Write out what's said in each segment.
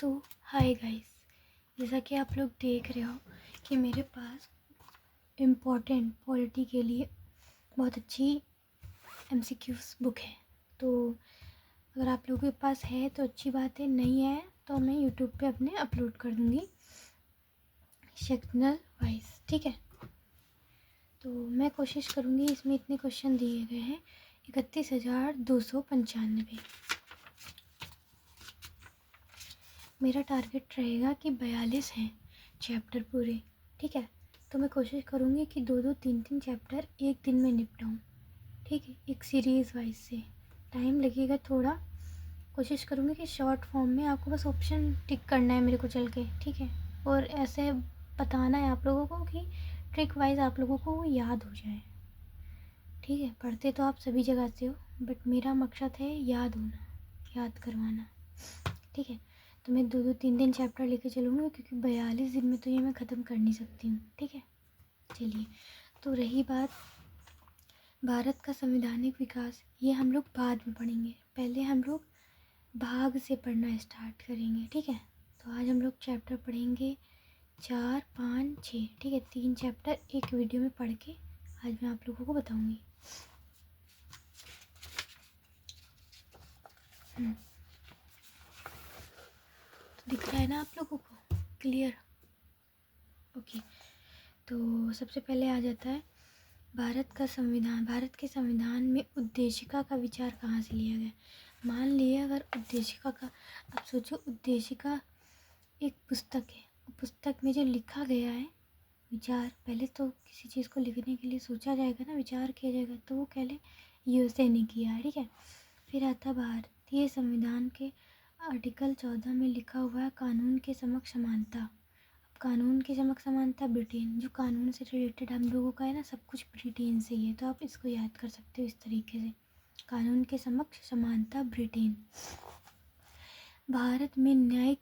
सो hi guys, जैसा कि आप लोग देख रहे हो कि मेरे पास इम्पोर्टेंट पॉलिटी के लिए बहुत अच्छी एमसीक्यूज़ बुक है। तो अगर आप लोगों के पास है तो अच्छी बात है, नहीं है तो मैं यूट्यूब पे अपने अपलोड कर दूँगी सेक्शनल वाइज, ठीक है। तो मैं कोशिश करूँगी, इसमें इतने क्वेश्चन दिए गए हैं 31,295। मेरा टारगेट रहेगा कि 42 हैं चैप्टर पूरे, ठीक है। तो मैं कोशिश करूँगी कि 2-2, 3-3 चैप्टर एक दिन में निपटाऊँ, ठीक है, एक सीरीज़ वाइज से। टाइम लगेगा थोड़ा, कोशिश करूँगी कि शॉर्ट फॉर्म में आपको बस ऑप्शन टिक करना है मेरे को चल के, ठीक है। और ऐसे बताना है आप लोगों को कि ट्रिक वाइज आप लोगों को वो याद हो जाए, ठीक है। पढ़ते तो आप सभी जगह से हो, बट मेरा मकसद है याद होना, याद करवाना, ठीक है। तो मैं 2-2, 3-3 चैप्टर लेके चलूँगी, क्योंकि 42 दिन में तो ये मैं ख़त्म कर नहीं सकती हूँ, ठीक है। चलिए, तो रही बात भारत का संवैधानिक विकास, ये हम लोग बाद में पढ़ेंगे। पहले हम लोग भाग से पढ़ना स्टार्ट करेंगे, ठीक है। तो आज हम लोग चैप्टर पढ़ेंगे 4, 5, 6, ठीक है। 3 चैप्टर एक वीडियो में पढ़ के आज मैं आप लोगों को बताऊँगी। तो दिख रहा है ना आप लोगों को क्लियर? ओके। तो सबसे पहले आ जाता है भारत का संविधान। भारत के संविधान में उद्देशिका का विचार कहाँ से लिया गया? मान लिए अगर उद्देशिका का, अब सोचो उद्देशिका एक पुस्तक है, पुस्तक में जो लिखा गया है विचार, पहले तो किसी चीज़ को लिखने के लिए सोचा जाएगा ना, विचार किया जाएगा, तो वो कह ले यूएसए ने किया है, ठीक है। फिर आता भारतीय संविधान के आर्टिकल 14 में लिखा हुआ है कानून के समक्ष समानता। कानून के समक्ष समानता ब्रिटेन, जो कानून से रिलेटेड हम लोगों का है ना, सब कुछ ब्रिटेन से ही है, तो आप इसको याद कर सकते हो इस तरीके से, कानून के समक्ष समानता ब्रिटेन। भारत में न्यायिक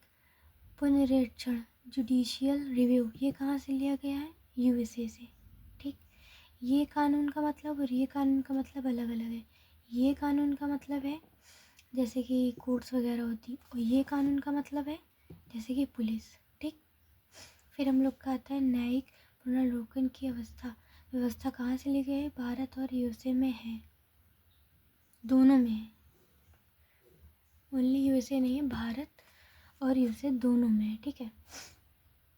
पुनरीक्षण जुडिशियल रिव्यू, ये कहाँ से लिया गया है? यूएसए से, ठीक। ये कानून का मतलब और ये कानून का मतलब अलग अलग है। ये कानून का मतलब है जैसे कि कोर्ट्स वगैरह होती, और ये कानून का मतलब है जैसे कि पुलिस, ठीक। फिर हम लोग का आता है न्यायिक पुनर्लोकन की व्यवस्था कहाँ से ली गई है? भारत और यूएसए में है, दोनों में है, ओनली यूएसए नहीं है, भारत और यूएसए दोनों में है, ठीक है।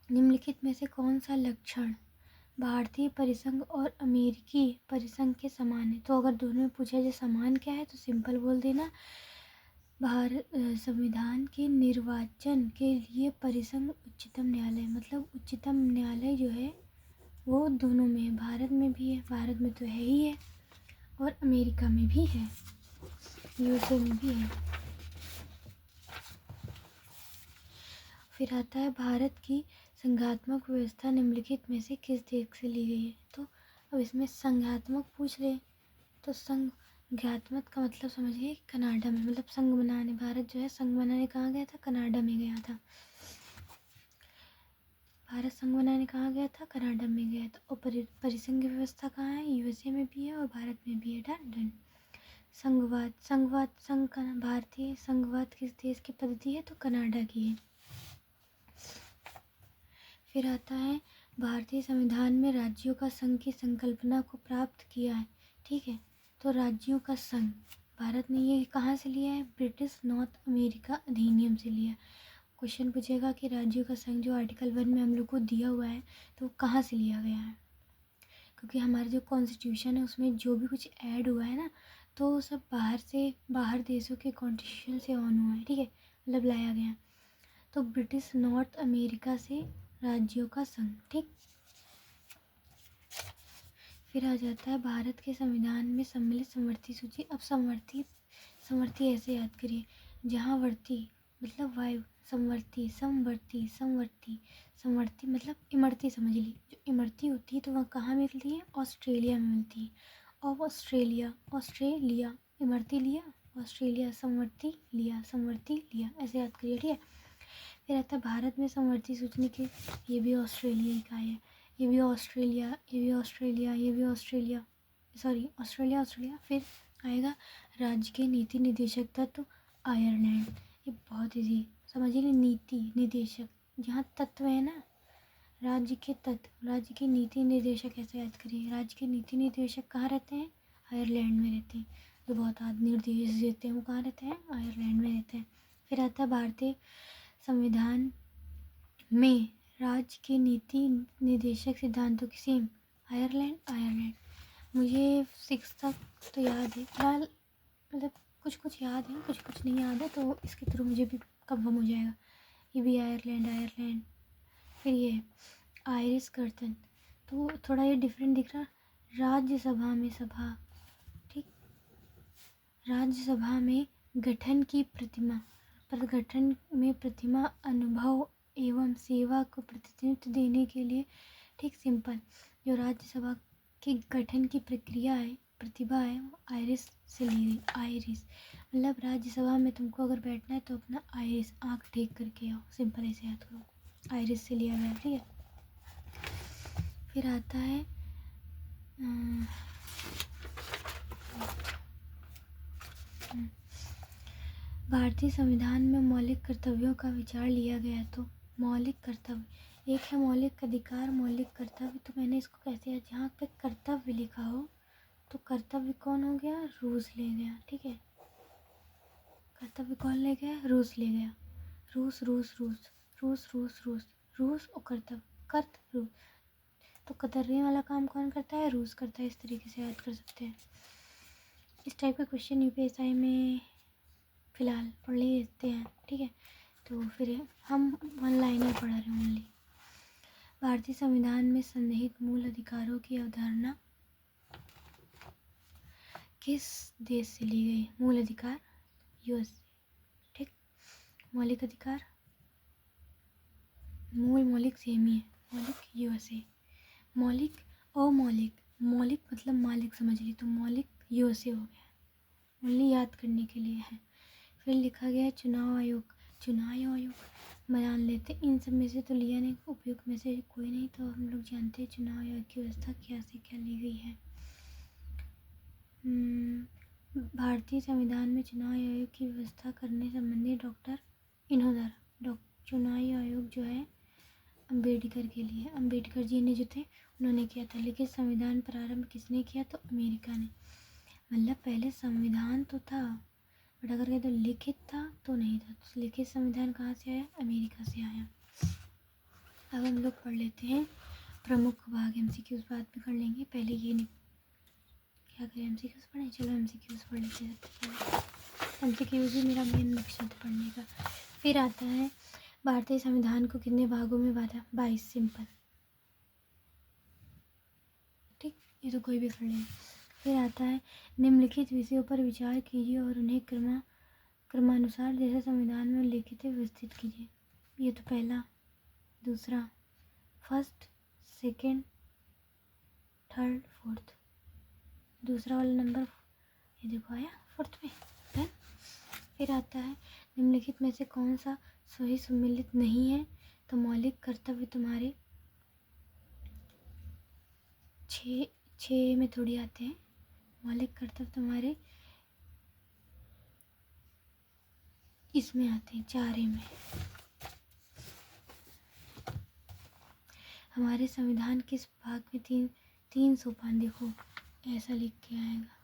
निम्नलिखित में से कौन सा लक्षण भारतीय परिसंघ और अमेरिकी परिसंघ के समान है? तो अगर दोनों में पूछा जाए समान क्या है, तो सिंपल बोल देना, भारत संविधान के निर्वाचन के लिए परिसंघ उच्चतम न्यायालय, मतलब उच्चतम न्यायालय जो है वो दोनों में है, भारत में भी है, भारत में तो है ही है, और अमेरिका में भी है, यूएसए में भी है। फिर आता है भारत की संघात्मक व्यवस्था निम्नलिखित में से किस देश से ली गई है? तो अब इसमें संघात्मक पूछ रहे, तो संघात्मक का मतलब समझिए कनाडा में, मतलब संघ बनाने, भारत जो है संघ बनाने कहाँ गया था? कनाडा में गया था। भारत संघ बनाने कहाँ गया था? कनाडा में गया था। और परिसंघ व्यवस्था कहाँ है? यूएसए में भी है और भारत में भी है। डन। संघवाद, संघ का भारतीय संघवाद किस देश की पद्धति है? तो कनाडा की है। फिर आता है भारतीय संविधान में राज्यों का संघ की संकल्पना को प्राप्त किया है, ठीक है। तो राज्यों का संघ भारत ने ये कहाँ से लिया है? ब्रिटिश नॉर्थ अमेरिका अधिनियम से लिया। क्वेश्चन पूछेगा कि राज्यों का संघ जो आर्टिकल 1 में हम लोग को दिया हुआ है, तो कहाँ से लिया गया है? क्योंकि हमारे जो कॉन्स्टिट्यूशन है उसमें जो भी कुछ ऐड हुआ है ना, तो सब बाहर देशों के कॉन्स्टिट्यूशन से ऑन हुआ है, ठीक है, मतलब लाया गया। तो ब्रिटिश नॉर्थ अमेरिका से राज्यों का संघ, ठीक। फिर आ जाता है भारत के संविधान में सम्मिलित समवर्ती सूची। अब समवर्ती ऐसे याद करिए, जहाँ वर्ती मतलब वायु, समवर्ती मतलब इमरती समझ ली। जो इमरती होती है तो वह कहाँ मिलती है? ऑस्ट्रेलिया में मिलती है। और ऑस्ट्रेलिया इमरती लिया, ऑस्ट्रेलिया समवर्ती लिया, ऐसे याद करिए, ठीक है। फिर आता है भारत में समवर्ती सूचना के, ये भी ऑस्ट्रेलिया का है, ये भी ऑस्ट्रेलिया, ऑस्ट्रेलिया। फिर आएगा राज्य के नीति निदेशक तत्व आयरलैंड, ये बहुत ईजी समझिए नीति निदेशक, जहाँ तत्व है ना, राज्य के तत्व, राज्य के नीति निर्देशक ऐसे याद करिए। राज्य के नीति निर्देशक कहाँ रहते हैं? आयरलैंड में रहते हैं। जो बहुत आदमी निर्देश देते हैं वो कहाँ रहते हैं? आयरलैंड में रहते हैं। फिर आता है भारतीय संविधान में राज्य के नीति निर्देशक सिद्धांतों की सेम, आयरलैंड। मुझे 6 तक तो याद है फिलहाल, मतलब कुछ याद है, कुछ नहीं याद है, तो इसके थ्रू मुझे भी कंफर्म हो जाएगा। ये भी आयरलैंड। फिर ये आयरिश कर्तन, तो थोड़ा ये डिफरेंट दिख रहा। राज्यसभा में सभा, ठीक, राज्यसभा में गठन की प्रतिमा, पर गठन में प्रतिमा अनुभव एवं सेवा को प्रतिनिधित्व देने के लिए, ठीक, सिंपल। जो राज्यसभा की गठन की प्रक्रिया है, प्रतिभा है, वो आयरिश से ली गई। आयरिश मतलब राज्यसभा में तुमको अगर बैठना है तो अपना आयरिश आँख टेक करके आओ, सिंपल ऐसे याद करो, आयरिश से लिया गया, ठीक है। फिर आता है भारतीय संविधान में मौलिक कर्तव्यों का विचार लिया गया। तो मौलिक कर्तव्य, एक है मौलिक अधिकार, मौलिक कर्तव्य। तो मैंने इसको कैसे याद, जहाँ पे कर्तव्य लिखा हो तो कर्तव्य कौन हो गया? रूस ले गया, ठीक है। कर्तव्य कौन ले गया? रूस ले गया। रूस और कर्तव्य रूस। तो कतरने वाला काम कौन करता है? रूस करता है। इस तरीके से याद कर सकते हैं। इस टाइप का क्वेश्चन यूपीएससी में फ़िलहाल पढ़ लेते हैं, ठीक है। तो फिर हम वन लाइनर पढ़ रहे हैं ओनली। भारतीय संविधान में सन्निहित मूल अधिकारों की अवधारणा किस देश से ली गई? मूल अधिकार यूएस, ठीक। मौलिक अधिकार, मौलिक सेम ही है, मौलिक यूएसए। मौलिक अमौलिक, मौलिक मतलब मालिक समझ ली, तो मौलिक यूएसए हो गया, ओनली याद करने के लिए है। फिर लिखा गया है चुनाव आयोग बयान लेते, इन सब में से तो लिया नहीं, उपयुक्त में से कोई नहीं, तो हम लोग जानते हैं चुनाव आयोग की व्यवस्था क्या से क्या ली गई है। भारतीय संविधान में चुनाव आयोग की व्यवस्था करने संबंधी डॉक्टर इन्हों चुनाव आयोग जो है अम्बेडकर के लिए, अम्बेडकर जी ने जो थे उन्होंने किया था। लेकिन संविधान प्रारंभ किसने किया? तो अमेरिका ने। मतलब पहले संविधान तो था, बट अगर कहते तो लिखित था तो नहीं था। तो लिखित संविधान कहाँ से आया? अमेरिका से आया। अब हम लोग पढ़ लेते हैं प्रमुख भाग। एमसीक्यूज बाद में कर लेंगे, पहले ये नहीं क्या करें, एमसीक्यूज पढ़ें। चलो एमसीक्यूज पढ़ लेते हैं सबसे पहले। एमसीक्यूज ही मेरा मेन मकसद है पढ़ने का। फिर आता है भारतीय संविधान को कितने भागों में बांटा? 22, सिंपल, ठीक, ये तो कोई भी कर लेगा। फिर आता है निम्नलिखित विषयों पर विचार कीजिए और उन्हें क्रमानुसार जैसे संविधान में उल्लिखित है व्यवस्थित कीजिए। ये तो पहला, दूसरा, फर्स्ट, सेकंड, थर्ड, फोर्थ। दूसरा वाला नंबर ये देखो आया फोर्थ में, है। फिर आता है निम्नलिखित में से कौन सा सही सम्मिलित नहीं है? तो मौलिक कर्तव्य तुम्हारे 6 में थोड़ी आते हैं, मौलिक कर्तव्य तुम्हारे इसमें आते हैं 4 में। हमारे संविधान किस भाग में तीन सोपान, देखो ऐसा लिख के आएगा,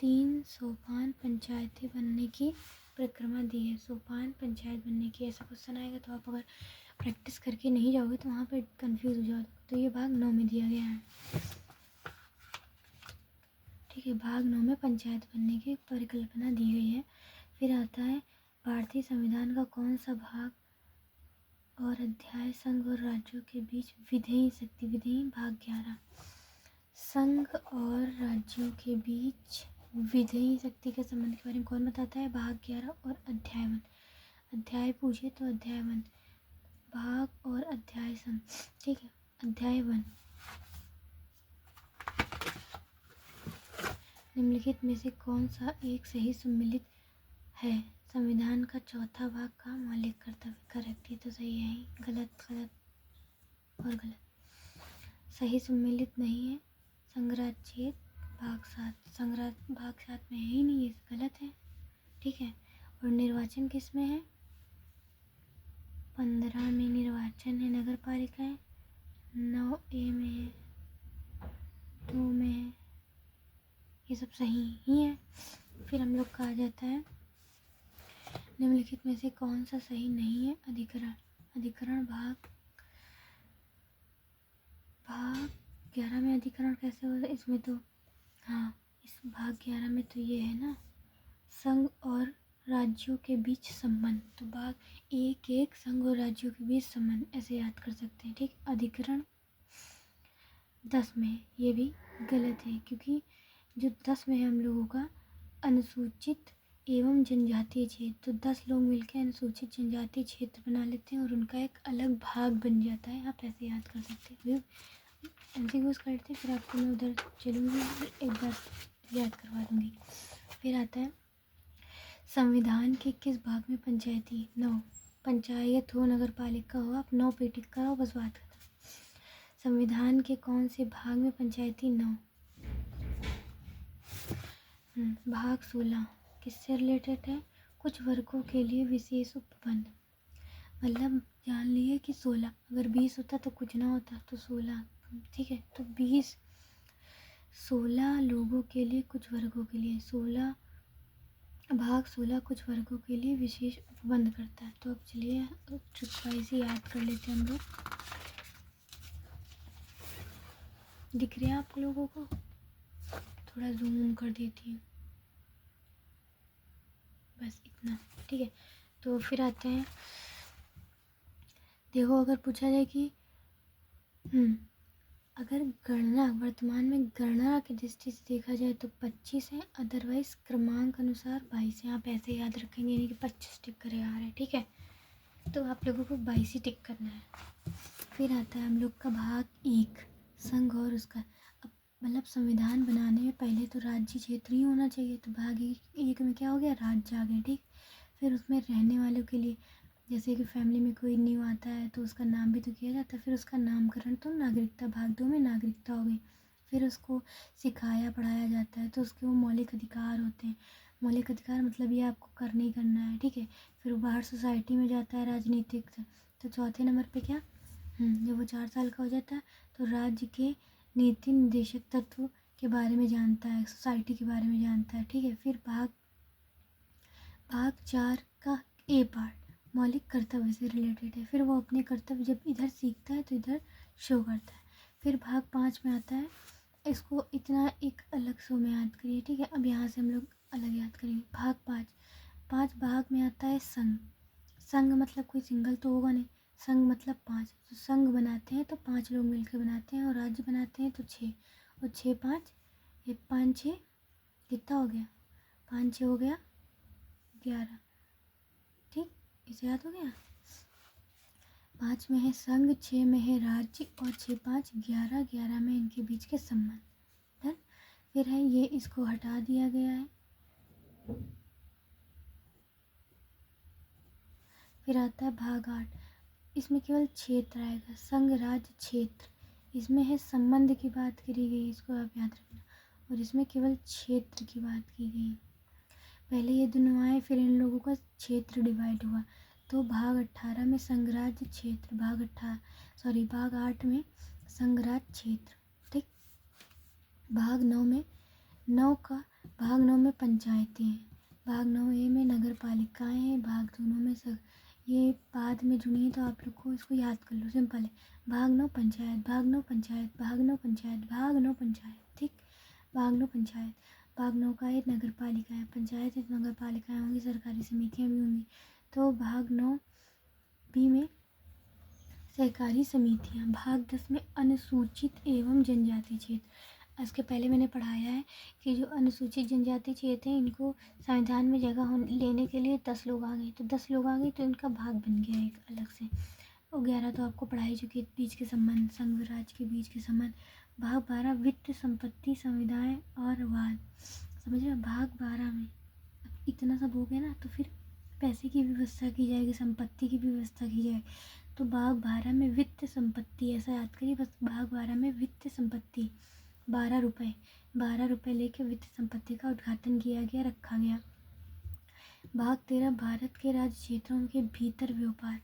3 सोपान पंचायती बनने की परिक्रमा दी है। सोपान पंचायत बनने की ऐसा क्वेश्चन आएगा तो आप अगर प्रैक्टिस करके नहीं जाओगे तो वहाँ पे कंफ्यूज हो जाओगे। तो ये भाग 9 में दिया गया है, ठीक है। भाग 9 में पंचायत बनने की परिकल्पना दी गई है। फिर आता है भारतीय संविधान का कौन सा भाग और अध्याय संघ और राज्यों के बीच विधेयी शक्ति, विधेयी भाग 11, संघ और राज्यों के बीच विधेयी शक्ति के संबंध के बारे में कौन बताता है? भाग 11 और अध्याय 1। अध्याय पूछे तो अध्याय 1, भाग और अध्याय संघ, ठीक है। अध्याय 1, निम्नलिखित में से कौन सा एक सही सम्मिलित है? संविधान का चौथा भाग का मौलिक कर्तव्य, करेक्ट, ये तो सही है ही, गलत और गलत। सही सम्मिलित नहीं है संग्रहच्छेद भाग 7, संग्रह भाग 7 में है ही नहीं, ये गलत है, ठीक है। और निर्वाचन किस में है? 15 में निर्वाचन है नगर पालिकाएँ, 9A में है, 2 में है, ये सब सही ही है। फिर हम लोग का आ जाता है निम्नलिखित में से कौन सा सही नहीं है। अधिकरण भाग 11 में अधिकरण कैसे होगा इसमें तो, हाँ इस भाग 11 में तो ये है ना संघ और राज्यों के बीच संबंध, तो भाग 1 संघ और राज्यों के बीच संबंध ऐसे याद कर सकते हैं। ठीक, अधिकरण 10 में है, ये भी गलत है क्योंकि जो 10 में है हम लोगों का अनुसूचित एवं जनजातीय क्षेत्र, तो 10 लोग मिलकर अनुसूचित जनजातीय क्षेत्र बना लेते हैं और उनका एक अलग भाग बन जाता है। आप ऐसे याद कर सकते हैं। एमसीक्यूज करते फिर आपको मैं उधर चलूँगी एक बार याद करवा दूँगी। फिर आता है संविधान के किस भाग में पंचायती 9 पंचायत हो नगर पालिका हो, आप 9 पे टिक कराओ, बस बात खत्म। संविधान के कौन से भाग में पंचायती 9 भाग 16 किससे रिलेटेड है, कुछ वर्गों के लिए विशेष उपबंध, मतलब जान लिए कि 16 अगर 20 होता तो कुछ ना होता, तो 16 ठीक है। तो 16 लोगों के लिए कुछ वर्गों के लिए 16 भाग 16 कुछ वर्गों के लिए विशेष उपबंध करता है। तो अब चलिए ट्रिक वाइज ही याद कर लेते हैं हम लोग। दिख रहा है आप लोगों को, थोड़ा जूम कर देती हूँ, बस इतना ठीक है। तो फिर आते हैं, देखो अगर पूछा जाए कि अगर गणना वर्तमान में गणना की दृष्टि से देखा जाए तो 25 है, अदरवाइज क्रमांक अनुसार 22 है। आप ऐसे याद रखेंगे नहीं कि 25 टिक करे आ रहे हैं, ठीक है। तो आप लोगों को 22 ही टिक करना है। फिर आता है हम लोग का भाग 1 संघ और उसका, अब मतलब संविधान बनाने में पहले तो राज्य क्षेत्र ही होना चाहिए, तो भाग 1 में क्या हो गया, राज्य आ गए, ठीक। फिर उसमें रहने वालों के लिए, जैसे कि फैमिली में कोई न्यू आता है तो उसका नाम भी तो किया जाता है, फिर उसका नामकरण, तो नागरिकता भाग 2 में नागरिकता हो गई। फिर उसको सिखाया पढ़ाया जाता है, तो उसके वो मौलिक अधिकार होते हैं। मौलिक अधिकार मतलब ये आपको करना ही करना है, ठीक है। फिर वो बाहर सोसाइटी में जाता है राजनीतिक, तो चौथे नंबर पे क्या, जब वो 4 साल का हो जाता है तो राज्य के नीति निर्देशक तत्व के बारे में जानता है, सोसाइटी के बारे में जानता है, ठीक है। फिर भाग 4 का ए पार्ट मौलिक कर्तव्य से रिलेटेड है। फिर वो अपने कर्तव्य जब इधर सीखता है तो इधर शो करता है। फिर भाग 5 में आता है, इसको इतना एक अलग शो में याद करिए, ठीक है। अब यहाँ से हम लोग अलग याद करेंगे। भाग 5 भाग में आता है संघ। संघ मतलब कोई सिंगल तो होगा नहीं, संघ मतलब 5, तो संघ बनाते हैं तो 5 लोग मिलकर बनाते हैं, और राज्य बनाते हैं तो 6, और 6 5 ये 5 6 कितना हो गया, 5 6 हो गया 11, ठीक, इसे याद हो गया। 5 में है संघ, 6 में है राज्य, और 6 5 11, 11 में इनके बीच के संबंध। डन। फिर है ये, इसको हटा दिया गया है। फिर आता है भाग 8, इसमें केवल क्षेत्र आएगा, संघ राज्य क्षेत्र, इसमें है संबंध की बात करी गई, इसको आप याद रखना, और इसमें केवल क्षेत्र की बात की गई। पहले ये दोनों आए, फिर इन लोगों का क्षेत्र डिवाइड हुआ, तो भाग 18 में संघराज्य क्षेत्र, भाग 8 में संघराज्य क्षेत्र, ठीक। भाग 9 में भाग 9 में पंचायतें हैं, भाग 9A में नगर पालिकाएँ हैं, भाग दोनों में ये बाद में जुड़ी है, तो आप लोग को इसको याद कर लो, सिंपल है। भाग 9 पंचायत, भाग 9 पंचायत, भाग 9 पंचायत, भाग 9 पंचायत, ठीक। भाग 9 पंचायत, भाग 9 का एक नगर पालिका है, पंचायत एक नगर पालिकाएँ होंगी, सरकारी समितियाँ भी होंगी। तो भाग 9B में सहकारी समितियाँ। भाग 10 में अनुसूचित एवं जनजाति क्षेत्र। इसके पहले मैंने पढ़ाया है कि जो अनुसूचित जनजाति क्षेत्र हैं, इनको संविधान में जगह लेने के लिए 10 लोग आ गए, तो 10 लोग आ गए तो इनका भाग बन गया एक अलग से। और 11 तो आपको पढ़ाई चुकी, बीच के संबंध, संघ राज्य के बीच के संबंध। भाग 12 वित्त संपत्ति संविदाएँ और वाद, समझ रहे हो। भाग 12 में इतना सब हो गया ना, तो फिर पैसे की व्यवस्था की जाएगी, संपत्ति की भी व्यवस्था की जाएगी। तो भाग 12 में वित्त संपत्ति, ऐसा याद करिए बस, भाग 12 में वित्त संपत्ति 12 रुपये लेके वित्त संपत्ति का उद्घाटन किया गया, रखा गया। भाग 13 भारत के राज्य क्षेत्रों के भीतर व्यापार,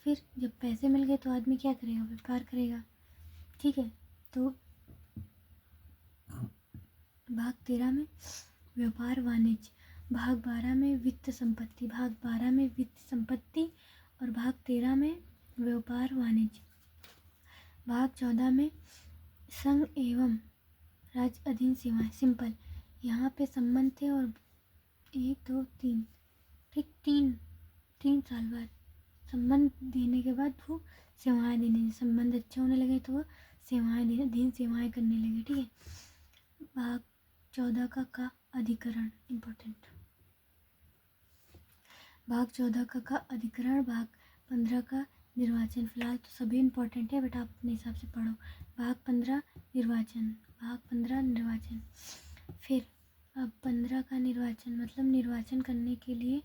फिर जब पैसे मिल गए तो आदमी क्या करेगा, व्यापार करेगा, ठीक है। तो भाग 13 में व्यापार वाणिज्य, भाग 12 में वित्त संपत्ति, भाग 12 में वित्त संपत्ति और भाग 13 में व्यापार वाणिज्य। भाग 14 में संघ एवं राज्य अधीन सेवाएं, सिंपल। यहाँ पे संबंध थे और 1 2 3, ठीक, तीन साल बाद संबंध देने के बाद वो सेवाएं देने, संबंध अच्छे होने लगे तो वो सेवाएं देने, अधीन सेवाएं करने लगे, ठीक है। भाग 14 का अधिकरण इम्पोर्टेंट। भाग 14 का अधिकरण, भाग 15 का निर्वाचन। फिलहाल तो सभी इम्पोर्टेंट है बट आप अपने हिसाब से पढ़ो। भाग 15 निर्वाचन, भाग 15 निर्वाचन। फिर अब 15 का निर्वाचन मतलब निर्वाचन करने के लिए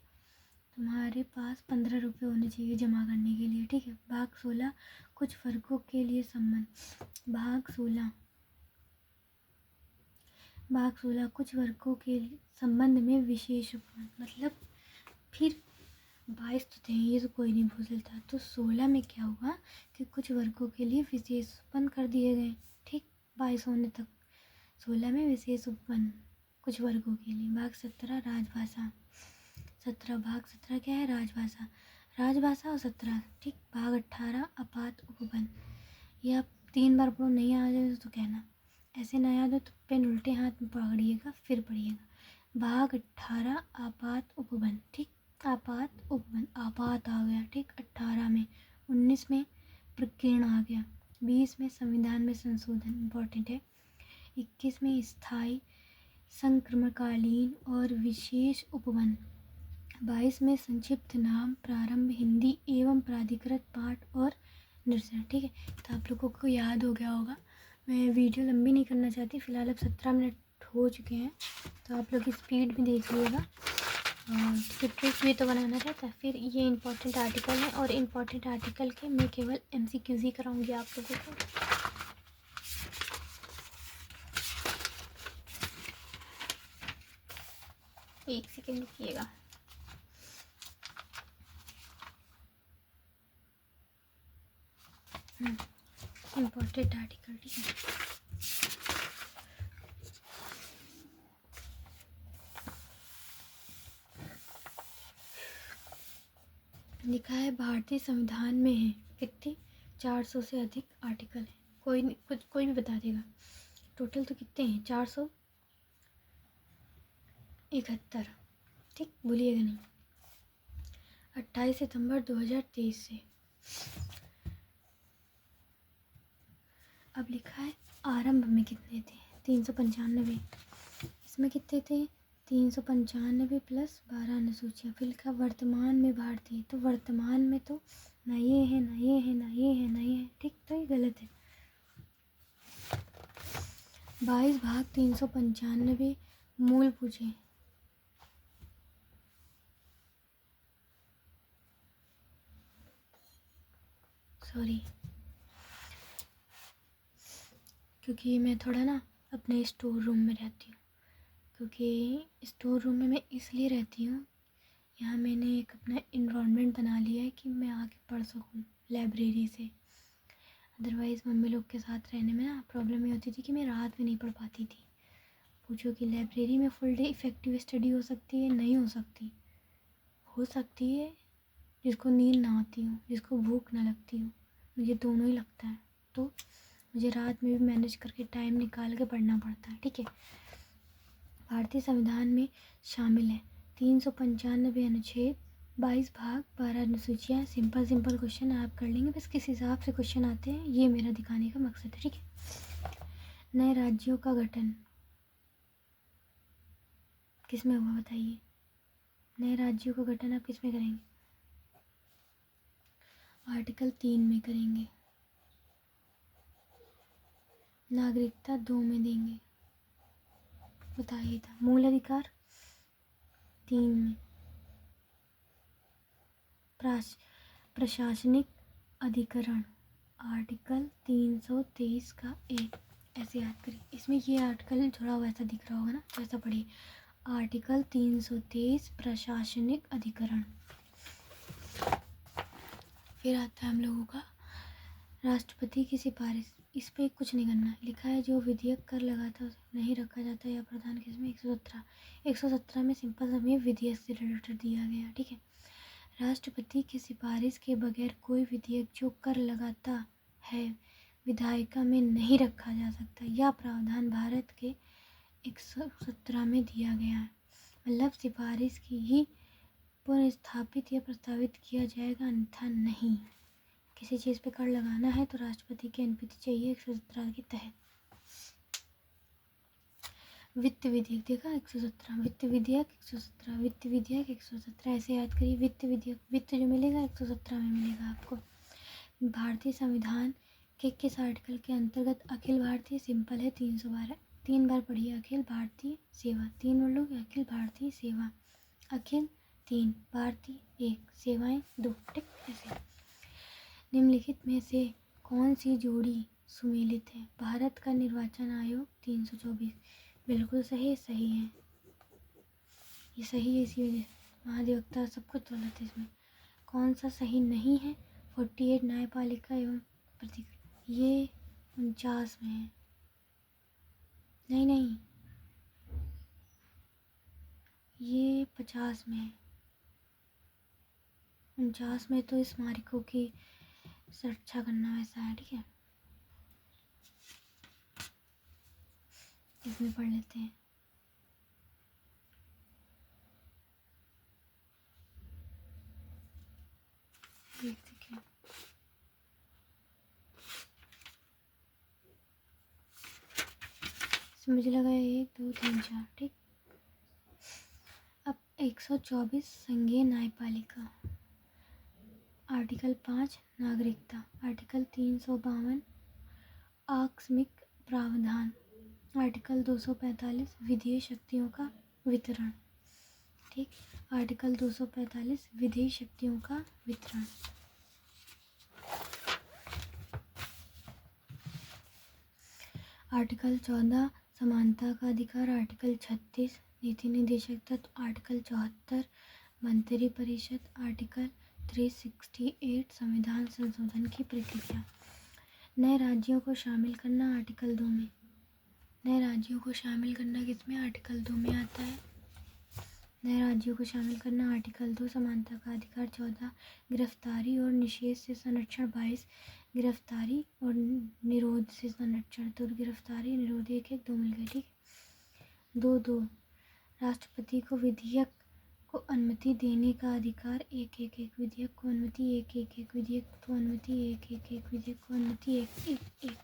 तुम्हारे पास 15 रुपये होने चाहिए जमा करने के लिए, ठीक है। भाग 16 कुछ वर्गों के लिए संबंध, भाग 16 कुछ वर्गों के संबंध में विशेष उपमान, मतलब फिर 22 तो थे, ये तो कोई नहीं भूल सकता। तो 16 में क्या हुआ कि कुछ वर्गों के लिए विशेष उपवन कर दिए गए, ठीक, 22 होने तक 16 में विशेष उपवन कुछ वर्गों के लिए। भाग 17 राजभाषा, 17 भाग 17 क्या है, राजभाषा, राजभाषा और 17, ठीक। भाग 18 आपात उपवन, ये आप 3 बार पढ़ो, नहीं आ जाए तो कहना, ऐसे ना याद हो तो पेन उल्टे हाथ में पकड़िएगा फिर पढ़िएगा। भाग 18 आपात उपवन, ठीक, आपात उपवन, आपात आ गया, ठीक, 18 में। 19 में प्रकीर्ण आ गया, 20 में संविधान में संशोधन इम्पोर्टेंट है, 21 में स्थायी संक्रमणकालीन और विशेष उपवन, 22 में संक्षिप्त नाम, प्रारंभ, हिंदी एवं प्राधिकृत पाठ और निरसन, ठीक है। तो आप लोगों को याद हो गया होगा। मैं वीडियो लंबी नहीं करना चाहती, फ़िलहाल अब 17 मिनट हो चुके हैं तो आप लोग स्पीड भी देखिएगा और फिर ट्रिक भी तो बनाना रहता है। फिर ये इम्पोर्टेंट आर्टिकल है और इम्पोर्टेंट आर्टिकल के मैं केवल MCQs ही कराऊंगी आप लोगों को। एक सेकेंड रुकिएगा। इम्पोर्टेंट आर्टिकल, ठीक है। लिखा है भारतीय संविधान में है कितने, 400 से अधिक आर्टिकल है। कोई नहीं, कोई भी बता देगा। टोटल तो कितने हैं, 471, ठीक, भूलिएगा नहीं। 28 सितंबर 2023 से। अब लिखा है आरंभ में कितने थे, 395। इसमें कितने थे, 395 प्लस 12 अनुसूचियाँ। फिर लिखा वर्तमान में भारतीय, तो वर्तमान में तो ना ये है ना ये है ना ये है ना ये है, ठीक, तो ये गलत है। 22 भाग 395 मूल पूछे, सॉरी, क्योंकि मैं थोड़ा ना अपने स्टोर रूम में रहती हूँ, क्योंकि स्टोर रूम में मैं इसलिए रहती हूँ, यहाँ मैंने एक अपना इन्वायरमेंट बना लिया है कि मैं आके पढ़ सकूँ लाइब्रेरी से। अदरवाइज़ मम्मी लोग के साथ रहने में ना प्रॉब्लम ये होती थी कि मैं रात में नहीं पढ़ पाती थी। पूछो कि लाइब्रेरी में फुल डे इफ़ेक्टिव स्टडी हो सकती है, नहीं हो सकती। हो सकती है जिसको नींद ना आती हो, जिसको भूख ना लगती हो, मुझे दोनों ही लगता है, तो मुझे रात में भी मैनेज करके टाइम निकाल के पढ़ना पड़ता है, ठीक है। भारतीय संविधान में शामिल है 395 अनुच्छेद, 22 भाग, 12 अनुसूचियाँ। सिंपल क्वेश्चन आप कर लेंगे, बस किस हिसाब से क्वेश्चन आते हैं ये मेरा दिखाने का मकसद है, ठीक है। नए राज्यों का गठन किस में हुआ बताइए, नए राज्यों का गठन आप किस में करेंगे, आर्टिकल 3 में करेंगे। नागरिकता 2 में देंगे, बताइए था। मूल अधिकार 3 में। प्रशासनिक अधिकरण आर्टिकल 323 का ए, ऐसे याद करिए। इसमें ये आर्टिकल थोड़ा वैसा दिख रहा होगा ना, वैसा पढ़िए। आर्टिकल 323 प्रशासनिक अधिकरण। फिर आता है हम लोगों का राष्ट्रपति की सिफारिश। इस पे कुछ नहीं करना है। लिखा है जो विधेयक कर लगाता उसे नहीं रखा जाता या प्रधान किसमें 117 में सिंपल हमें विधेयक से रिलेटेड दिया गया। ठीक है, राष्ट्रपति की सिफारिश के बगैर कोई विधेयक जो कर लगाता है विधायिका में नहीं रखा जा सकता। यह प्रावधान भारत के 117 में दिया गया है। मतलब सिफारिश की ही पुनर्स्थापित या प्रस्तावित किया जाएगा, अन्यथा नहीं। किसी चीज़ पे कर लगाना है तो राष्ट्रपति की अनुमति चाहिए 117 के तहत। वित्त विधेयक देखा 117, वित्त विधेयक 117, वित्त विधेयक 117, ऐसे याद करिए। वित्त विधेयक, वित्त जो मिलेगा 117 में मिलेगा आपको। भारतीय संविधान के किस आर्टिकल के अंतर्गत अखिल भारतीय, सिंपल है 312, 3 बार पढ़िए। अखिल भारतीय सेवा, 3 बोलो, अखिल भारतीय सेवा, अखिल 3, भारतीय 1, सेवाएं 2। ठीक, ऐसे। निम्नलिखित में से कौन सी जोड़ी सुमेलित है? भारत का निर्वाचन आयोग 324, बिल्कुल सही, सही है, ये सही है। इसी वजह से महाधिवक्ता सब कुछ गलत है इसमें। कौन सा सही नहीं है? 48 न्यायपालिका एवं प्रति, ये 49 में है। नहीं नहीं, ये 50 में है। 49 में तो स्मारकों की सुरक्षा करना वैसा है। ठीक है, इसमें पढ़ लेते हैं। देखते क्या मुझे लगा 1 2 3 4। ठीक, अब 124 संघीय न्यायपालिका, आर्टिकल 5 नागरिकता, आर्टिकल 352 आकस्मिक प्रावधान, आर्टिकल 245 विधेय शक्तियों का वितरण। ठीक, आर्टिकल 245 विधेय शक्तियों का वितरण। आर्टिकल 14 समानता का अधिकार, आर्टिकल 36 नीति निदेशक तत्व, आर्टिकल 74 मंत्री परिषद, आर्टिकल 368 संविधान संशोधन की प्रक्रिया। नए राज्यों को शामिल करना, आर्टिकल 2 में। नए राज्यों को शामिल करना किसमें? आर्टिकल 2 में आता है। नए राज्यों को शामिल करना, आर्टिकल 2 समानता का अधिकार, 14 गिरफ्तारी और निषेध से संरक्षण, 22 गिरफ्तारी और निरोध से संरक्षण। तो गिरफ्तारी निरोध 1 1 2 मिल गए। ठीक, 2 2 राष्ट्रपति को विधेयक को अनुमति देने का अधिकार, 1 1 1 विधेयक को अनुमति, 1 1 1 विधेयक को अनुमति, 1 1 1 विधेयक को अनुमति, 1 1 1।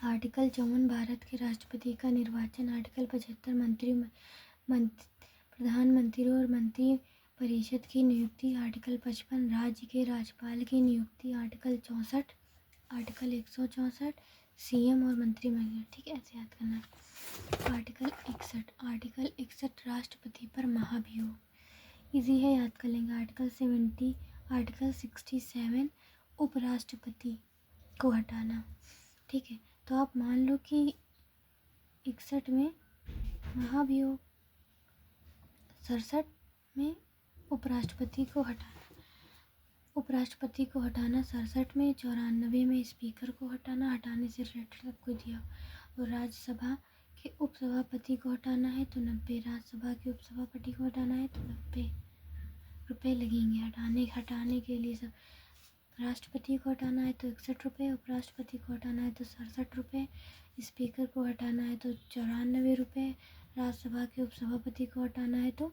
आर्टिकल 54 भारत के राष्ट्रपति का निर्वाचन, आर्टिकल 75 प्रधानमंत्री और मंत्री परिषद की नियुक्ति, आर्टिकल 55 राज्य के राज्यपाल की नियुक्ति, आर्टिकल 64, आर्टिकल 164 सीएम और मंत्रिमंडल। ठीक है, ऐसे याद करना है। आर्टिकल 61 राष्ट्रपति पर महाभियोग, इजी है, याद कर लेंगे। आर्टिकल 70, आर्टिकल 67 उपराष्ट्रपति को हटाना। ठीक है, तो आप मान लो कि 61 में महाभियोग, 67 में उपराष्ट्रपति को हटाना, उपराष्ट्रपति को हटाना 67 में, 94 में स्पीकर को हटाना, हटाने से रिलेटेड सब कुछ दिया। और राज्यसभा के उपसभापति को हटाना है तो 90, राज्यसभा के उपसभापति को हटाना है तो 90 रुपये लगेंगे हटाने के लिए। सब राष्ट्रपति को हटाना है तो 61 रुपये, उपराष्ट्रपति को हटाना है तो 67 रुपये, स्पीकर को हटाना है तो 94 रुपये, राज्यसभा के उपसभापति को हटाना है तो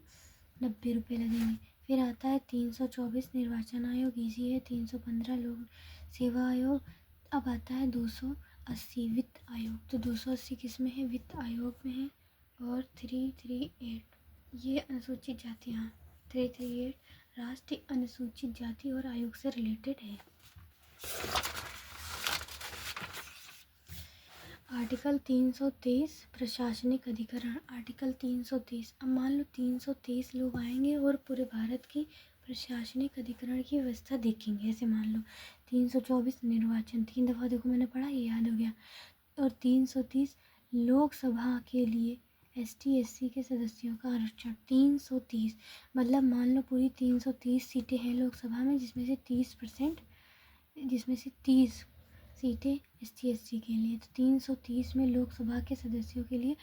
90 रुपये लगेंगे। फिर आता है 324 निर्वाचन आयोग, इजी है। 315 लोक सेवा आयोग। अब आता है 280 वित्त आयोग। तो 280 किस में है? वित्त आयोग में है। और 338 ये अनुसूचित जाति, हाँ 338 राष्ट्रीय अनुसूचित जाति और आयोग से रिलेटेड है। आर्टिकल 323 प्रशासनिक अधिकरण, आर्टिकल 323। अब मान लो 323 लोग आएंगे और पूरे भारत की प्रशासनिक अधिकरण की व्यवस्था देखेंगे। ऐसे मान लो 324 निर्वाचन, 3 दफ़ा देखो मैंने पढ़ा, ये याद हो गया। और 330 लोकसभा के लिए ST SC के सदस्यों का आरक्षण 330, मतलब मान लो पूरी 330 सीटें हैं लोकसभा में, जिसमें से 30 सीटें ST SC के लिए। तो 330 में लोकसभा के सदस्यों के लिए,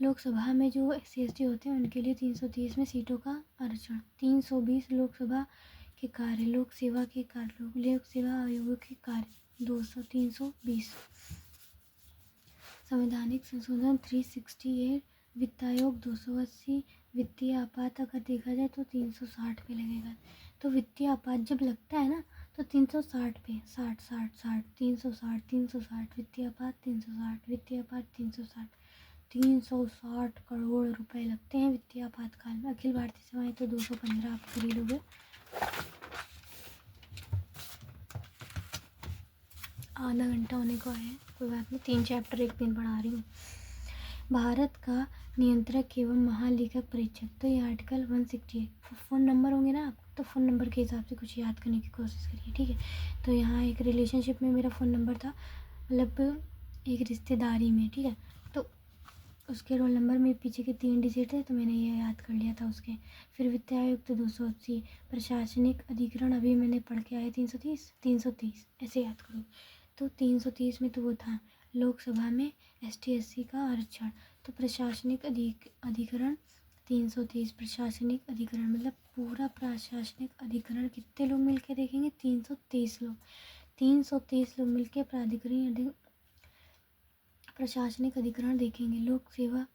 लोकसभा में जो SC ST होते हैं उनके लिए 330 में सीटों का आरक्षण। 320 लोकसभा के कार्य, लोक सेवा आयोगों के कार्य 320। संवैधानिक संशोधन 368, वित्त आयोग 280, वित्तीय आपात अगर देखा जाए तो 360 पे लगेगा। तो वित्तीय आपात जब लगता है ना तो 360 पे, 360 वित्तीय आपात 360 करोड़ रुपए लगते हैं वित्तीय आपातकाल में। अखिल भारतीय सेवाएं तो 215 आप कर ही लोगे। आधा घंटा होने को है, कोई बात नहीं, 3 चैप्टर एक दिन पढ़ा रही हूँ। भारत का नियंत्रक एवं महालेखक परीक्षक, तो ये आर्टिकल 168। फ़ोन नंबर होंगे ना आपको, तो फ़ोन नंबर के हिसाब से कुछ याद करने की कोशिश करिए, ठीक है। तो यहाँ एक रिलेशनशिप में मेरा फ़ोन नंबर था, मतलब एक रिश्तेदारी में, ठीक है। तो उसके रोल नंबर में पीछे के 3 डिजिट थे, तो मैंने ये याद कर लिया था उसके। फिर वित्त आयोग तो 280, प्रशासनिक अधिकरण अभी मैंने पढ़ के आया 330 ऐसे याद करो। तो 330 में तो वो था लोकसभा में ST SC का आरक्षण। तो प्रशासनिक अधिकरण 330, प्रशासनिक अधिकरण मतलब पूरा प्रशासनिक अधिकरण कितने लोग मिलकर देखेंगे? 330 लोग। 330 लोग मिलकर प्रशासनिक अधिकरण देखेंगे। लोक सेवा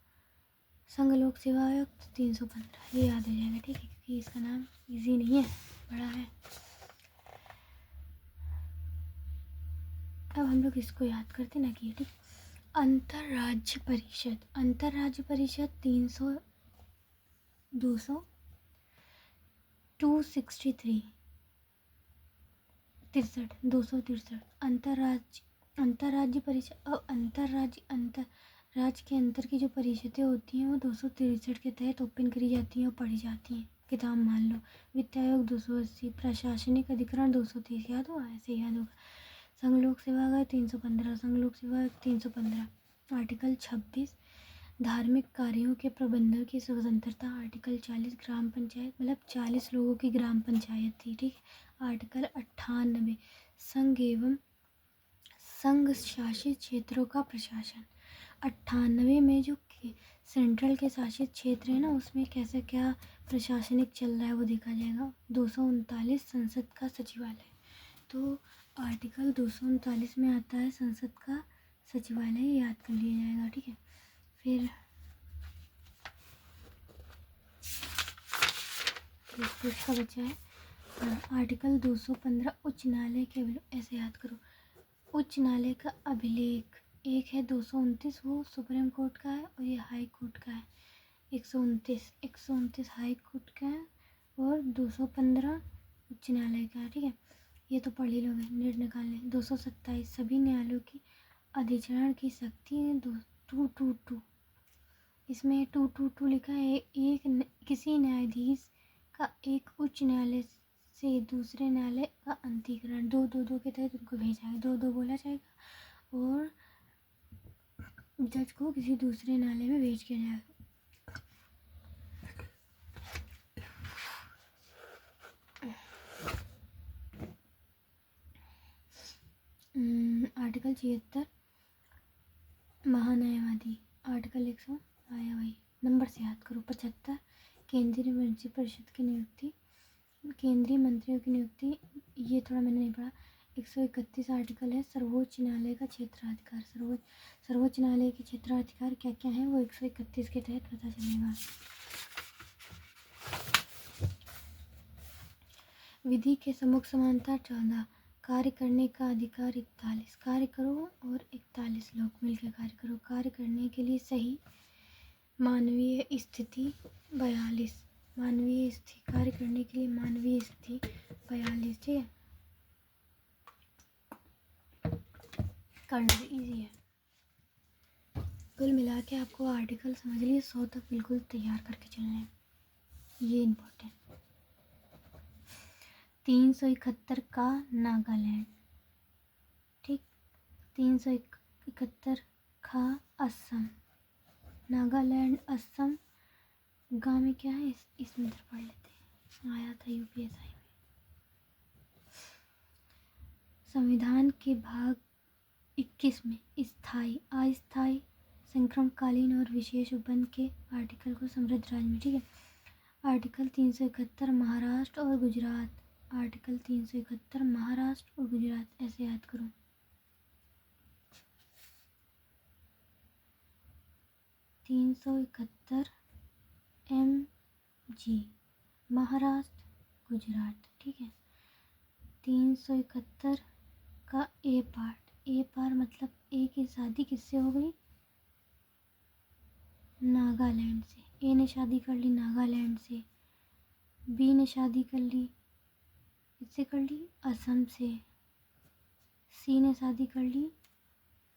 संघ लोक सेवा आयोग 315, ये याद हो जाएगा, ठीक है, क्योंकि इसका नाम इजी नहीं है, बड़ा है। अब हम लोग इसको याद करते ना कि, ठीक। अंतर्राज्य परिषद 263 263 अंतर्राज्य परिषद। अब अंतर्राज्य के अंतर की जो परिषदें होती हैं वो 263 के तहत ओपन करी जाती हैं और पढ़ी जाती हैं, किताब मान लो। वित्त आयोग 280, प्रशासनिक अधिकरण 230, याद हुआ, ऐसे याद होगा। संघ लोक सेवा आयोग 315, संघ लोक सेवा आयोग 315। आर्टिकल 26, धार्मिक कार्यों के प्रबंधन की स्वतंत्रता। आर्टिकल 40, ग्राम पंचायत, मतलब 40 लोगों की ग्राम पंचायत थी, ठीक है। आर्टिकल 98, संघ एवं संघ शासित क्षेत्रों का प्रशासन। 98 में जो सेंट्रल के शासित क्षेत्र है ना, उसमें कैसे क्या प्रशासनिक चल रहा है वो देखा जाएगा। 239, संसद का सचिवालय। तो आर्टिकल 239 में आता है संसद का सचिवालय, याद कर लिया जाएगा, ठीक है। फिर का बचा है आर्टिकल 215, उच्च न्यायालय के ऐसे याद करो। उच्च न्यायालय का अभिलेख एक है 229, वो सुप्रीम कोर्ट का है, और ये हाई कोर्ट का है। 129 हाई कोर्ट का है और 215 उच्च न्यायालय का है, ठीक है। ये तो पढ़ ही लोगे, नेट निकाल लें। 227, सभी न्यायालयों की अधिचरण की शक्ति है 222। इसमें 222 लिखा है, एक किसी न्यायाधीश का एक उच्च न्यायालय से दूसरे न्यायालय का अंतिकरण 222 के तहत उनको भेजा जाएगा। 2 बोला जाएगा और जज को किसी दूसरे न्यायालय में भेज किया जाएगा। आर्टिकल 76, महान्यायवादी। आर्टिकल 100 आया वही, नंबर से याद करो। 75, केंद्रीय मंत्री परिषद की नियुक्ति, केंद्रीय मंत्रियों की नियुक्ति, ये थोड़ा मैंने नहीं पढ़ा। 131 आर्टिकल है सर्वोच्च न्यायालय का क्षेत्राधिकार। सर्वोच्च न्यायालय के क्षेत्राधिकार क्या क्या है वो 131 के तहत पता चलेगा। विधि के सम्मुख समानता 14, कार्य करने का अधिकार 41, कार्य करो और 41 लोग मिलकर कार्य करो। कार्य करने के लिए सही मानवीय स्थिति 42, मानवीय स्थिति, कार्य करने के लिए मानवीय स्थिति 42, ठीक है। करना इजी है। कुल मिला के आपको आर्टिकल समझ लिए 100 तक बिल्कुल तैयार करके चलना है, ये इम्पोर्टेंट। 371 का नागालैंड, ठीक। 371 का असम, नागालैंड, असम, गा में क्या है इसमें इधर पढ़ लेते हैं, आया था यूपीएसआई में। संविधान के भाग 21 में स्थायी, अस्थायी, संक्रमणकालीन और विशेष उपबंध के आर्टिकल को समृद्ध राज्य में, ठीक है। आर्टिकल 371 महाराष्ट्र और गुजरात, आर्टिकल 371 महाराष्ट्र और गुजरात, ऐसे याद करो। तीन सौ इकहत्तर MG महाराष्ट्र गुजरात, ठीक है। 371 का ए पार्ट मतलब ए की शादी किससे हो गई, नागालैंड से। ए ने शादी कर ली नागालैंड से, बी ने शादी कर ली, किससे कर ली, असम से। सी ने शादी कर ली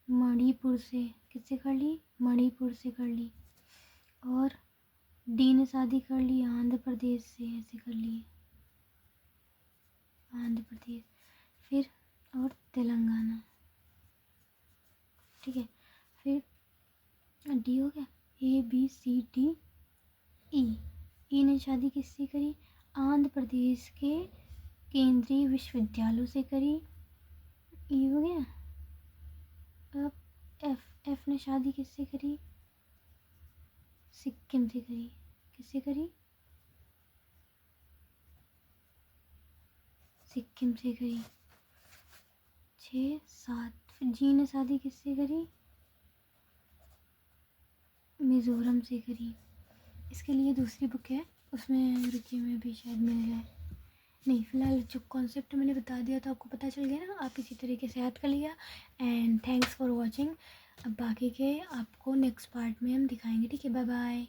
मणिपुर से, किससे कर ली, मणिपुर से कर ली। और डी ने शादी कर ली आंध्र प्रदेश से, ऐसे कर ली, आंध्र प्रदेश। फिर और तेलंगाना, ठीक है। फिर डी हो गया, ABCDE। ई ने शादी किससे करी, आंध्र प्रदेश के केंद्रीय विश्वविद्यालयों से करी, ई हो गया। अब एफ ने शादी किससे करी, सिक्किम से करी, किससे करी, सिक्किम से करी। 6 7। फिर जी ने शादी किससे करी, मिज़ोरम से करी। इसके लिए दूसरी बुक है, उसमें रुकिए में भी शायद मिल जाए, नहीं फ़िलहाल जो कॉन्सेप्ट मैंने बता दिया था आपको पता चल गया ना, आप इसी तरीके से याद कर लिया। And thanks for watching. अब बाकी के आपको नेक्स्ट पार्ट में हम दिखाएंगे, ठीक है। Bye bye.